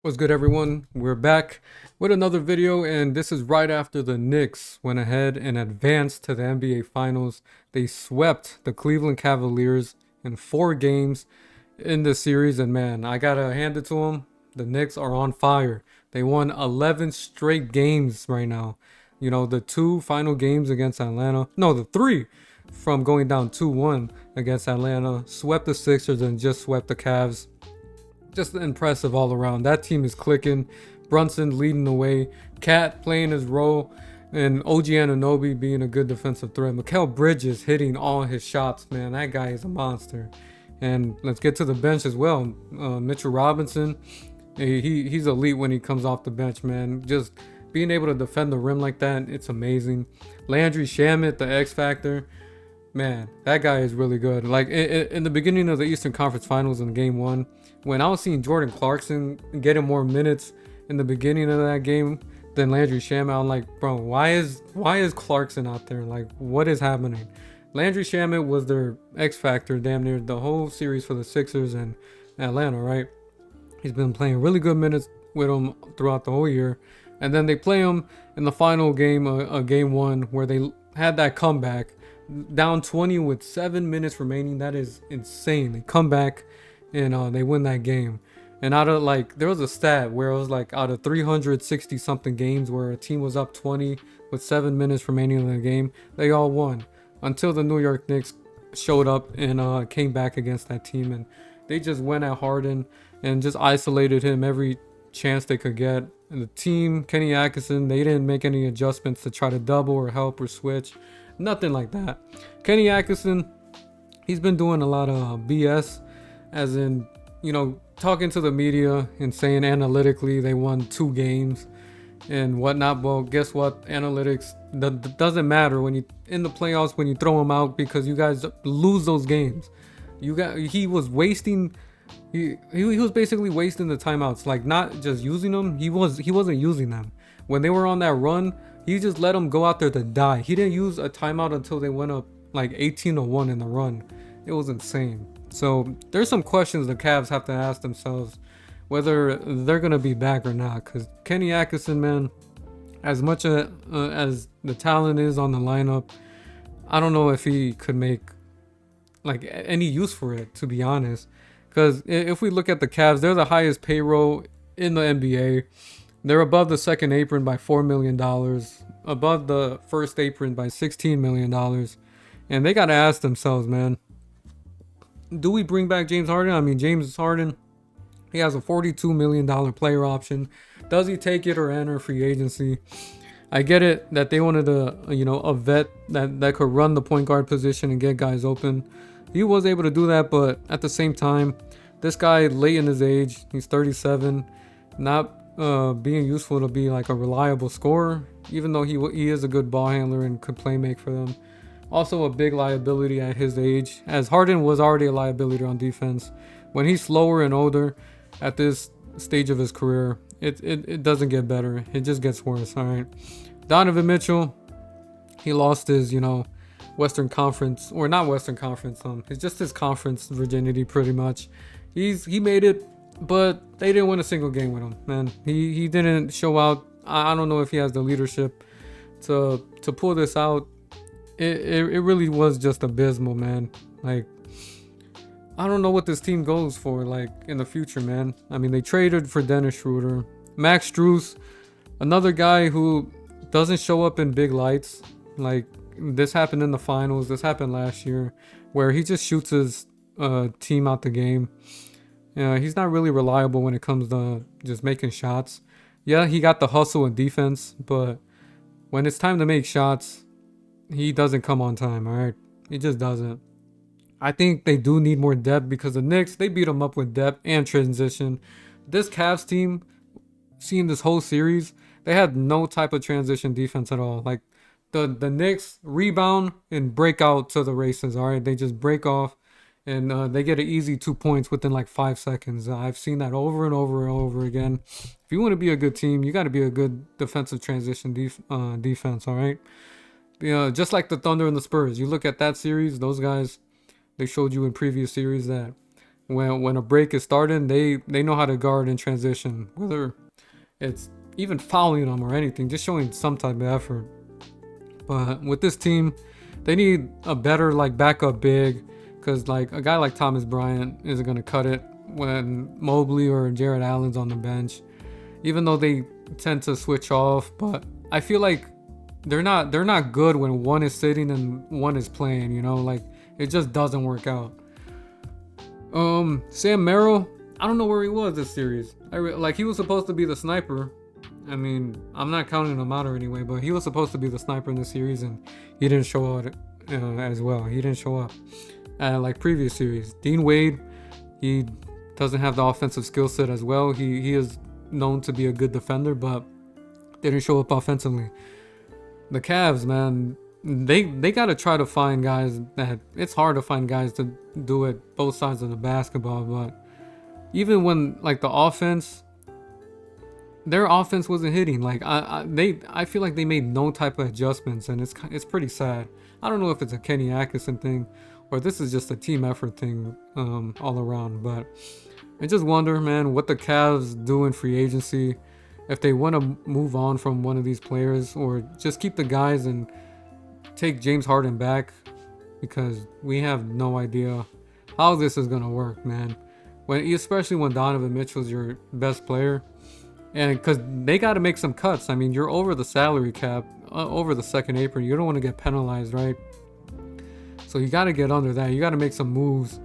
What's good, everyone? We're back with another video, and this is right after the Knicks went ahead and advanced to the NBA Finals. They swept the Cleveland Cavaliers in 4 games in the series, and man, I gotta hand it to them. The Knicks are on fire. They won 11 straight games right now. You know, the two final games against Atlanta, no, the three from going down 2-1 against Atlanta, swept the Sixers and just swept the Cavs. Just impressive all around. That team is clicking. Brunson leading the way. Cat playing his role. And OG Anunoby being a good defensive threat. Mikal Bridges hitting all his shots, man. That guy is a monster. And let's get to the bench as well. Mitchell Robinson, he's elite when he comes off the bench, man. Just being able to defend the rim like that, it's amazing. Landry Shamet, the X Factor. Man, that guy is really good. Like in the beginning of the Eastern Conference Finals in Game 1, when I was seeing Jordan Clarkson getting more minutes in the beginning of that game than Landry Shamet, I'm like, bro, why is Clarkson out there? Like, what is happening? Landry Shamet was their X factor damn near the whole series for the Sixers and Atlanta, right? He's been playing really good minutes with them throughout the whole year, and then they play him in the final game, Game 1, where they had that comeback down 20 with 7 minutes remaining. That is insane. They come back and they win that game. And out of, like, there was a stat where it was like out of 360 something games where a team was up 20 with 7 minutes remaining in the game, they all won until the New York Knicks showed up and came back against that team, and they just went at Harden and just isolated him every chance they could get. And the team, Kenny Atkinson, they didn't make any adjustments to try to double or help or switch. Nothing like that. Kenny Atkinson, he's been doing a lot of BS, as in, you know, talking to the media and saying analytically they won 2 games and whatnot. Well, guess what? Analytics doesn't matter when you in the playoffs when you throw them out, because you guys lose those games. He was wasting. He was basically wasting the timeouts, like not just using them. He wasn't using them when they were on that run. He just let them go out there to die. He didn't use a timeout until they went up like 18-1 in the run. It was insane. So there's some questions the Cavs have to ask themselves whether they're gonna be back or not. Because Kenny Atkinson, man, as much as the talent is on the lineup, I don't know if he could make like any use for it, to be honest. Because if we look at the Cavs, they're the highest payroll in the NBA. They're above the second apron by $4 million, above the first apron by $16 million. And they got to ask themselves, man, do we bring back James Harden? I mean, James Harden, he has a $42 million player option. Does he take it or enter free agency? I get it that they wanted a vet that could run the point guard position and get guys open. He was able to do that, but at the same time, this guy late in his age, he's 37, not being useful to be like a reliable scorer, even though he is a good ball handler and could play make for them. Also a big liability at his age, as Harden was already a liability on defense. When he's slower and older at this stage of his career, it doesn't get better. It just gets worse, all right? Donovan Mitchell, he lost his, Western Conference, or not Western Conference, it's just his conference virginity pretty much. He made it, but they didn't win a single game with him, man. He didn't show out. I don't know if he has the leadership to pull this out. It really was just abysmal, man. Like, I don't know what this team goes for, like, in the future, man. I mean, they traded for Dennis Schroeder. Max Strus, another guy who doesn't show up in big lights. Like, this happened in the finals. This happened last year, where he just shoots his team out the game. He's not really reliable when it comes to just making shots. Yeah, he got the hustle and defense, but when it's time to make shots, he doesn't come on time, all right? He just doesn't. I think they do need more depth, because the Knicks, they beat them up with depth and transition. This Cavs team, seeing this whole series, they had no type of transition defense at all. Like, the Knicks rebound and break out to the races, all right? They just break off, and they get an easy 2 points within like 5 seconds. I've seen that over and over and over again. If you want to be a good team, you got to be a good defensive transition defense, all right? Just like the Thunder and the Spurs. You look at that series, those guys, they showed you in previous series that when a break is starting, they know how to guard in transition, whether it's even fouling them or anything, just showing some type of effort. But with this team, they need a better like backup big, because like a guy like Thomas Bryant isn't gonna cut it when Mobley or Jared Allen's on the bench, even though they tend to switch off. But I feel like they're not good when one is sitting and one is playing, you know, like it just doesn't work out. Sam Merrill, I don't know where he was this series. Like he was supposed to be the sniper. I mean, I'm not counting him out or anyway, but he was supposed to be the sniper in this series, and he didn't show up as well. He didn't show up like previous series. Dean Wade, he doesn't have the offensive skill set as well. He is known to be a good defender, but didn't show up offensively. The Cavs, man, they got to try to find guys that it's hard to find guys to do it both sides of the basketball. But even when like the offense, their offense wasn't hitting. Like I feel like they made no type of adjustments, and it's pretty sad. I don't know if it's a Kenny Atkinson thing or this is just a team effort thing all around. But I just wonder, man, what the Cavs do in free agency, if they want to move on from one of these players or just keep the guys and take James Harden back, because we have no idea how this is gonna work, man. Especially when Donovan Mitchell's your best player. And because they got to make some cuts. I mean, you're over the salary cap, over the second apron. You don't want to get penalized, right? So you got to get under that. You got to make some moves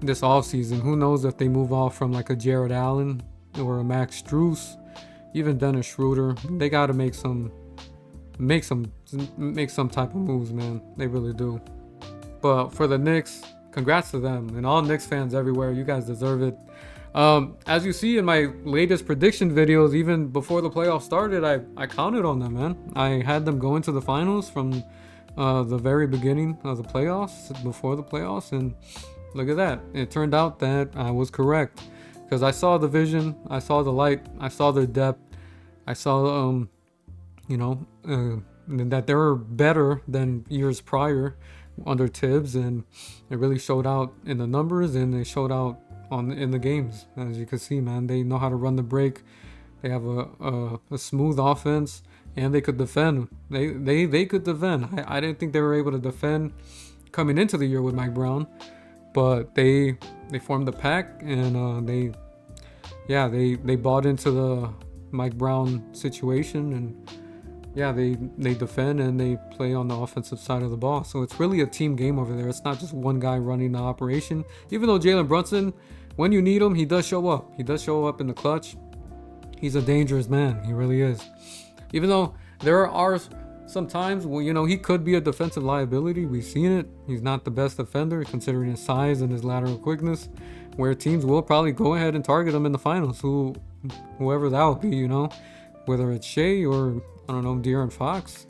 this offseason. Who knows if they move off from like a Jared Allen or a Max Strus, even Dennis Schroeder. They got to make some type of moves, man. They really do. But for the Knicks, congrats to them and all Knicks fans everywhere. You guys deserve it. As you see in my latest prediction videos, even before the playoffs started, I counted on them, man. I had them go into the finals from the very beginning of the playoffs, before the playoffs, and look at that. It turned out that I was correct, because I saw the vision, I saw the light, I saw their depth, I saw that they were better than years prior under Tibbs, and it really showed out in the numbers, and they showed out in the games. As you can see, man, they know how to run the break. They have a smooth offense, and they could defend. They could defend. I didn't think they were able to defend coming into the year with Mike Brown, but they formed a pack, and they bought into the Mike Brown situation, and they defend and they play on the offensive side of the ball. So it's really a team game over there. It's not just one guy running the operation. Even though Jalen Brunson, when you need him, he does show up. He does show up in the clutch. He's a dangerous man. He really is. Even though there are some times where, he could be a defensive liability. We've seen it. He's not the best defender considering his size and his lateral quickness, where teams will probably go ahead and target him in the finals, whoever that will be, whether it's Shea or, I don't know, De'Aaron Fox,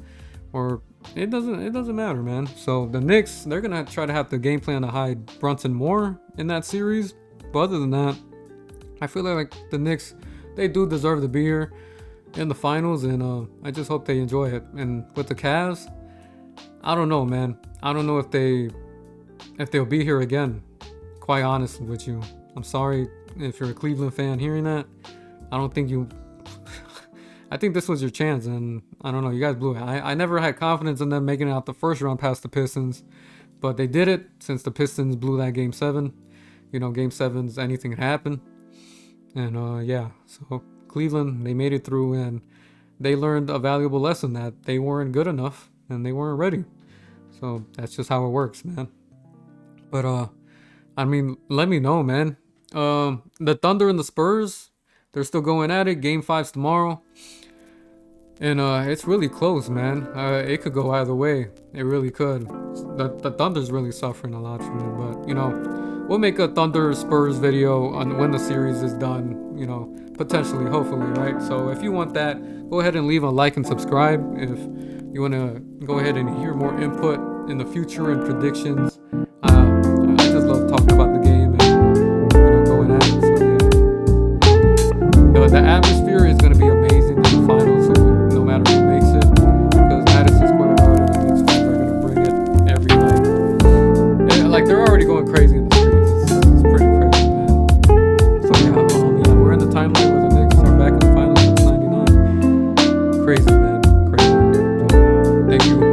or it doesn't matter, man. So the Knicks, they're gonna try to have the game plan to hide Brunson more in that series. But other than that, I feel like the Knicks, they do deserve to be here in the finals, and I just hope they enjoy it. And with the Cavs, I don't know, man. I don't know if they'll be here again. Quite honest with you, I'm sorry if you're a Cleveland fan hearing that. I don't think you. I think this was your chance, and I don't know. You guys blew it. I never had confidence in them making it out the first round past the Pistons, but they did it since the Pistons blew that Game 7. Game 7's anything can happen. And so Cleveland, they made it through, and they learned a valuable lesson that they weren't good enough and they weren't ready. So that's just how it works, man. But let me know, man. The Thunder and the Spurs, they're still going at it. Game 5's tomorrow. And it's really close, man. It could go either way. It really could. The Thunder's really suffering a lot from it. But, we'll make a Thunder Spurs video on when the series is done. Potentially, hopefully, right? So if you want that, go ahead and leave a like and subscribe. If you want to go ahead and hear more input in the future and predictions. I just love talking about the game and going at it. So yeah. The atmosphere is going to be amazing in the finals. So no matter who makes it, because Madison Square Garden, the Knicks fans are going to bring it every night. And, they're already going crazy in the streets. It's crazy, man. Crazy. Thank you.